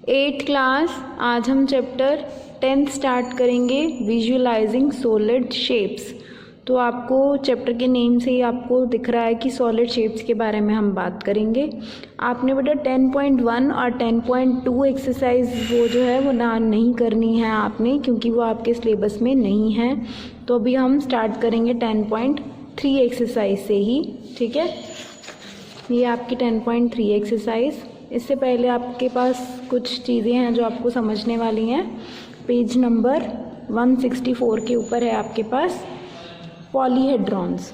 Eighth class. आज हम chapter 10th start करेंगे, विजुअलाइजिंग सॉलिड शेप्स। तो आपको चैप्टर के नेम से ही आपको दिख रहा है कि सॉलिड शेप्स के बारे में हम बात करेंगे। आपने बेटा 10.1 और 10.2 एक्सरसाइज वो जो है वो ना नहीं करनी है आपने, क्योंकि वो आपके सिलेबस में नहीं है। तो अभी हम स्टार्ट करेंगे 10.3 एक्सरसाइज से ही, ठीक है। ये आपकी 10.3 एक्सरसाइज। इससे पहले आपके पास कुछ चीज़ें हैं जो आपको समझने वाली हैं। पेज नंबर 164 के ऊपर है आपके पास पॉलीहेड्रॉन्स।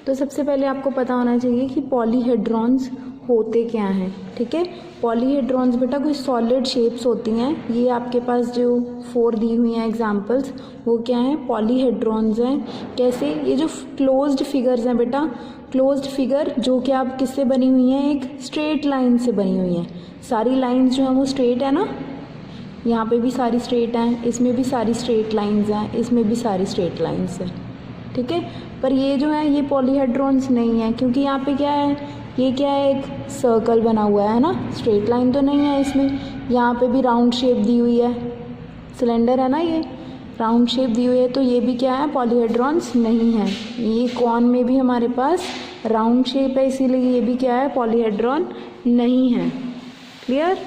तो सबसे पहले आपको पता होना चाहिए कि पॉलीहेड्रॉन्स होते क्या हैं, ठीक है। पॉलीहेड्रॉन्स बेटा कोई सॉलिड शेप्स होती हैं। ये आपके पास जो 4 दी हुई हैं एग्जांपल्स, वो क्या हैं, पॉलीहेड्रॉन्स हैं। कैसे, ये जो क्लोज्ड फिगर्स हैं बेटा, क्लोज्ड फिगर जो कि आप किससे बनी हुई हैं, एक स्ट्रेट लाइन से बनी हुई हैं। सारी लाइंस जो हैं वो स्ट्रेट है ना, यहाँ पे भी सारी स्ट्रेट हैं, इसमें भी सारी स्ट्रेट लाइंस हैं, इसमें भी सारी स्ट्रेट लाइंस हैं, ठीक है। पर ये जो है ये पॉलीहेड्रॉन्स नहीं है, क्योंकि यहाँ पे क्या है, ये क्या है, एक सर्कल बना हुआ है ना, स्ट्रेट लाइन तो नहीं है इसमें। यहाँ पे भी राउंड शेप दी हुई है, सिलेंडर है ना, ये राउंड शेप दी हुई है, तो ये भी क्या है, पॉलीहेड्रॉन्स नहीं है। ये कॉन में भी हमारे पास राउंड शेप है, इसीलिए ये भी क्या है, पॉलीहेड्रॉन नहीं है। क्लियर।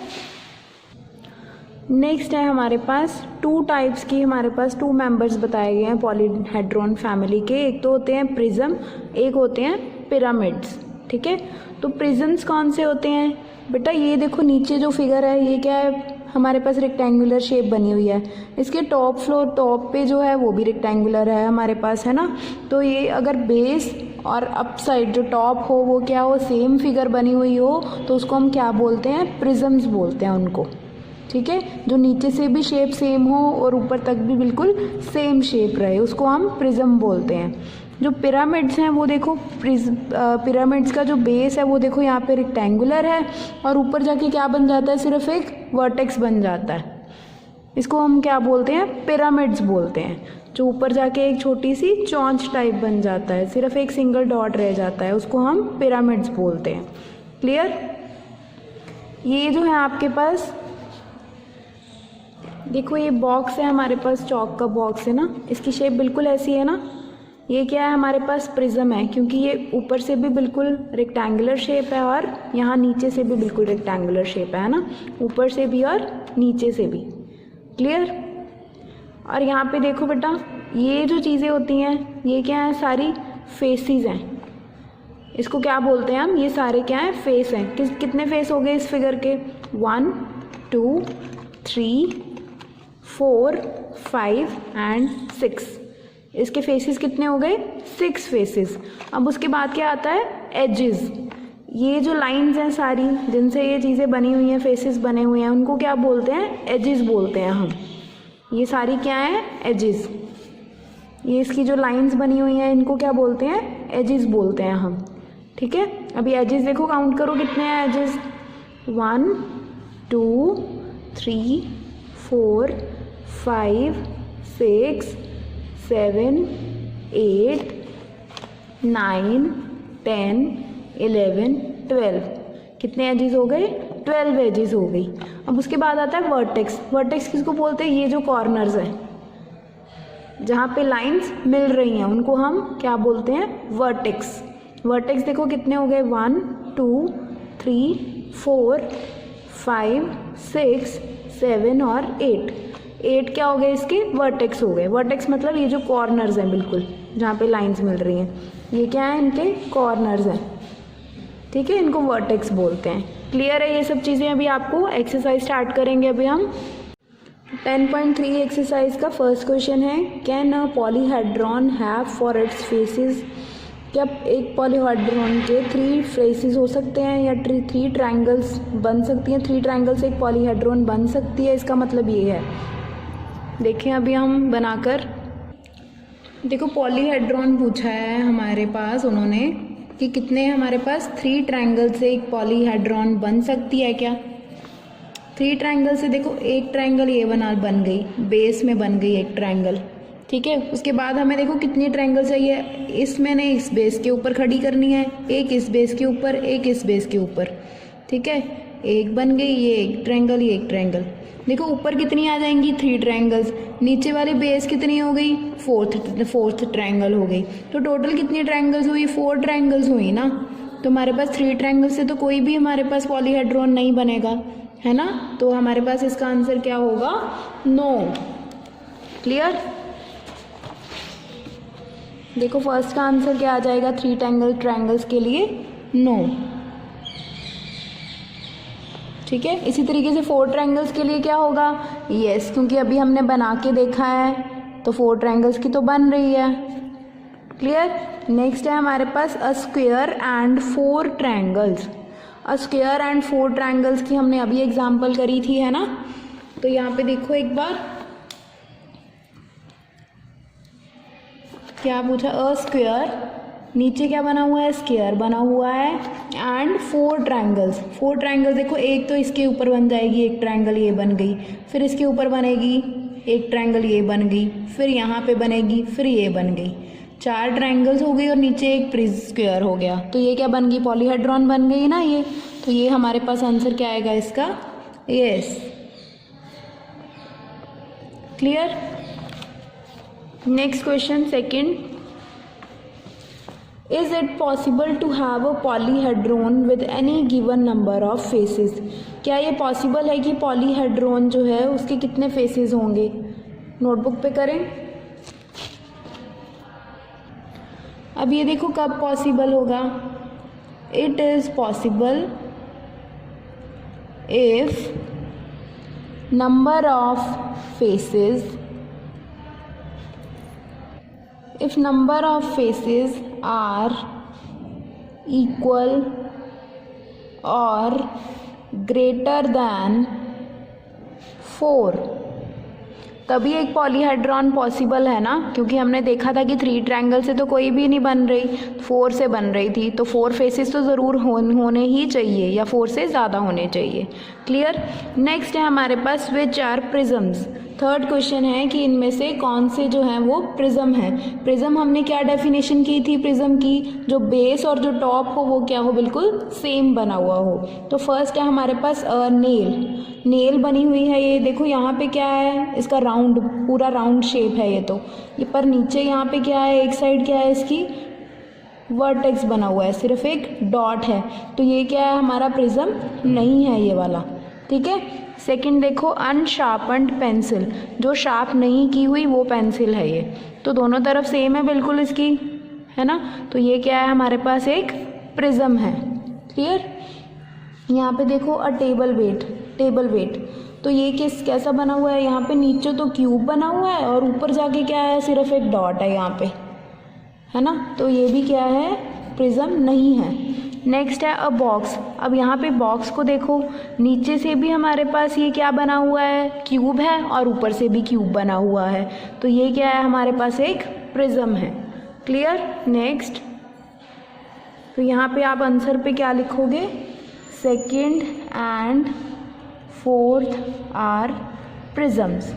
नेक्स्ट है हमारे पास 2 टाइप्स की, हमारे पास 2 मेंबर्स बताए गए हैं पॉलीहेड्रॉन फैमिली के। एक तो होते हैं प्रिज्म, एक होते हैं पिरामिड्स, ठीक है। तो प्रिज्म्स कौन से होते हैं बेटा, ये देखो नीचे जो फिगर है ये क्या है, हमारे पास रेक्टेंगुलर शेप बनी हुई है। इसके टॉप पे जो है वो भी रेक्टेंगुलर है हमारे पास, है ना। तो ये अगर बेस और अप साइड जो टॉप हो वो क्या हो, सेम फिगर बनी हुई हो, तो उसको हम क्या बोलते हैं, प्रिज्म्स बोलते हैं उनको, ठीक है। जो नीचे से भी शेप सेम हो और ऊपर तक भी बिल्कुल सेम शेप रहे, उसको हम प्रिज्म बोलते हैं। जो पिरामिड्स हैं वो देखो, पिरामिड्स का जो बेस है वो देखो यहाँ पे रेक्टेंगुलर है और ऊपर जाके क्या बन जाता है, सिर्फ एक वर्टेक्स बन जाता है। इसको हम क्या बोलते हैं, पिरामिड्स बोलते हैं। जो ऊपर जाके एक छोटी सी चोंच टाइप बन जाता है, सिर्फ एक सिंगल डॉट रह जाता है, उसको हम पिरामिड्स बोलते हैं। क्लियर। ये जो है आपके पास देखो, ये बॉक्स है हमारे पास, चौक का बॉक्स है ना, इसकी शेप बिल्कुल ऐसी है ना। ये क्या है, हमारे पास प्रिज्म है, क्योंकि ये ऊपर से भी बिल्कुल रेक्टेंगुलर शेप है और यहाँ नीचे से भी बिल्कुल रेक्टेंगुलर शेप है ना, ऊपर से भी और नीचे से भी। क्लियर। और यहाँ पे देखो बेटा, ये जो चीज़ें होती हैं ये क्या है, सारी फेसेस हैं। इसको क्या बोलते हैं हम, ये सारे क्या हैं, फेस हैं। कितने फेस हो गए इस फिगर के, 1 2 3 4 5 एंड 6। इसके फेसेस कितने हो गए, 6 फेसेस। अब उसके बाद क्या आता है, एजेस। ये जो लाइंस हैं सारी जिनसे ये चीज़ें बनी हुई हैं, फेसेस बने हुए हैं, उनको क्या बोलते हैं, एजेस बोलते हैं हम। ये सारी क्या है, एजेस। ये इसकी जो लाइंस बनी हुई हैं इनको क्या बोलते हैं, एजेस बोलते हैं हम, ठीक है। अभी एजेस देखो, काउंट करो कितने हैं एजेस, 1 2 3 4 5 6 7 8 9 10 11 12। कितने एजेस हो गए, 12 एजेस हो गई। अब उसके बाद आता है वर्टेक्स। वर्टेक्स किसको बोलते हैं, ये जो कॉर्नर्स हैं जहाँ पे लाइंस मिल रही हैं उनको हम क्या बोलते हैं, वर्टेक्स। वर्टेक्स देखो कितने हो गए, 1 2 3 4 5 6 7 और 8 क्या हो गए, इसके वर्टेक्स हो गए। वर्टेक्स मतलब ये जो कॉर्नर्स हैं बिल्कुल जहाँ पे लाइंस मिल रही हैं, ये क्या है, इनके कॉर्नर्स हैं, ठीक है। इनको वर्टेक्स बोलते हैं। क्लियर है ये सब चीज़ें। अभी आपको एक्सरसाइज स्टार्ट करेंगे। अभी हम 10.3 एक्सरसाइज का फर्स्ट क्वेश्चन है, can a polyhedron have for its faces. क्या एक पॉलीहेड्रॉन के 3 फेसेस हो सकते हैं या 3 ट्रायंगल्स बन सकती हैं, 3 ट्रायंगल से एक पॉलीहेड्रॉन बन सकती है। इसका मतलब ये है, देखें अभी हम बनाकर, देखो पॉलीहेड्रॉन पूछा है हमारे पास उन्होंने कि कितने हमारे पास 3 ट्रायंगल से एक पॉलीहेड्रॉन बन सकती है क्या। 3 ट्रायंगल से देखो, एक ट्रायंगल ये बन गई, बेस में बन गई एक ट्रायंगल, ठीक है। उसके बाद हमें देखो कितनी ट्रायंगल चाहिए, इसमें ने इस बेस के ऊपर खड़ी करनी है, एक इस बेस के ऊपर, एक इस बेस के ऊपर, ठीक है। एक बन गई, ये एक ट्रायंगल, ये एक ट्रायंगल। देखो ऊपर कितनी आ जाएंगी 3 ट्रायंगल्स, नीचे वाली बेस कितनी हो गई, फोर्थ ट्रायंगल हो गई। तो टोटल कितनी ट्रायंगल्स हुई, 4 ट्रायंगल्स हुई ना। तो हमारे पास 3 ट्रायंगल से तो कोई भी हमारे पास पॉलीहेड्रॉन नहीं बनेगा, है ना। तो हमारे पास इसका आंसर क्या होगा, नो। क्लियर। देखो फर्स्ट का आंसर क्या आ जाएगा 3 ट्रायंगल्स के लिए, नो। ठीक है, इसी तरीके से 4 ट्रायंगल्स के लिए क्या होगा, यस, क्योंकि अभी हमने बना के देखा है तो 4 ट्रायंगल्स की तो बन रही है। क्लियर। नेक्स्ट है हमारे पास a square and 4 triangles. A square and 4 triangles की हमने अभी एग्जांपल करी थी, है ना। तो यहाँ पे देखो एक बार क्या पूछा, अ स्क्वायर, नीचे क्या बना हुआ है, स्क्वायर बना हुआ है, एंड 4 ट्रायंगल्स। 4 ट्रायंगल्स देखो, एक तो इसके ऊपर बन जाएगी, एक ट्रायंगल ये बन गई, फिर इसके ऊपर बनेगी एक ट्रायंगल ये बन गई, फिर यहाँ पे बनेगी, फिर ये बन गई। 4 ट्रायंगल्स हो गई और नीचे एक स्क्वायर हो गया। तो ये क्या बन गई, पॉलीहेड्रॉन बन गई ना ये। तो ये हमारे पास आंसर क्या आएगा इसका, yes. Clear. Next question second, is it possible to have a polyhedron with any given number of faces. क्या ये पॉसिबल है कि पॉलीहेड्रॉन जो है उसके कितने फेसेस होंगे। नोटबुक पे करें। अब ये देखो कब पॉसिबल होगा, it is possible if number of faces, if number of faces are equal or greater than 4, तभी एक पॉलीहेड्रॉन पॉसिबल है ना। क्योंकि हमने देखा था कि 3 ट्रायंगल से तो कोई भी नहीं बन रही, 4 से बन रही थी। तो 4 फेसेस तो ज़रूर होने ही चाहिए, या 4 से ज़्यादा होने चाहिए। क्लियर। नेक्स्ट है हमारे पास which are prisms. Third question है कि इनमें से कौन से जो हैं वो प्रिज्म है। प्रिज्म हमने क्या डेफिनेशन की थी प्रिज्म की, जो बेस और जो टॉप हो वो क्या हो, बिल्कुल सेम बना हुआ हो। तो फर्स्ट है हमारे पास नेल बनी हुई है। ये देखो यहाँ पे क्या है, इसका राउंड, पूरा राउंड शेप है ये। तो ये पर नीचे यहाँ पे क्या है, एक साइड क्या है इसकी, वर्टेक्स बना हुआ है, सिर्फ एक डॉट है। तो ये क्या है, हमारा प्रिज्म नहीं है ये वाला। ठीक है। सेकंड देखो अनशार्पन्ड पेंसिल, जो शार्प नहीं की हुई वो पेंसिल है ये। तो दोनों तरफ सेम है बिल्कुल इसकी, है ना। तो ये क्या है, हमारे पास एक प्रिज्म है। क्लियर। यहाँ पे देखो अ टेबल वेट, तो ये कैसा बना हुआ है, यहाँ पे नीचे तो क्यूब बना हुआ है और ऊपर जाके क्या है, सिर्फ एक डॉट है यहाँ पे, है ना। तो ये भी क्या है, प्रिज्म नहीं है। नेक्स्ट है अ बॉक्स। अब यहाँ पे बॉक्स को देखो, नीचे से भी हमारे पास ये क्या बना हुआ है, क्यूब है, और ऊपर से भी क्यूब बना हुआ है। तो ये क्या है, हमारे पास एक प्रिज्म है। क्लियर। नेक्स्ट, तो यहाँ पे आप आंसर पे क्या लिखोगे, second and fourth are prisms.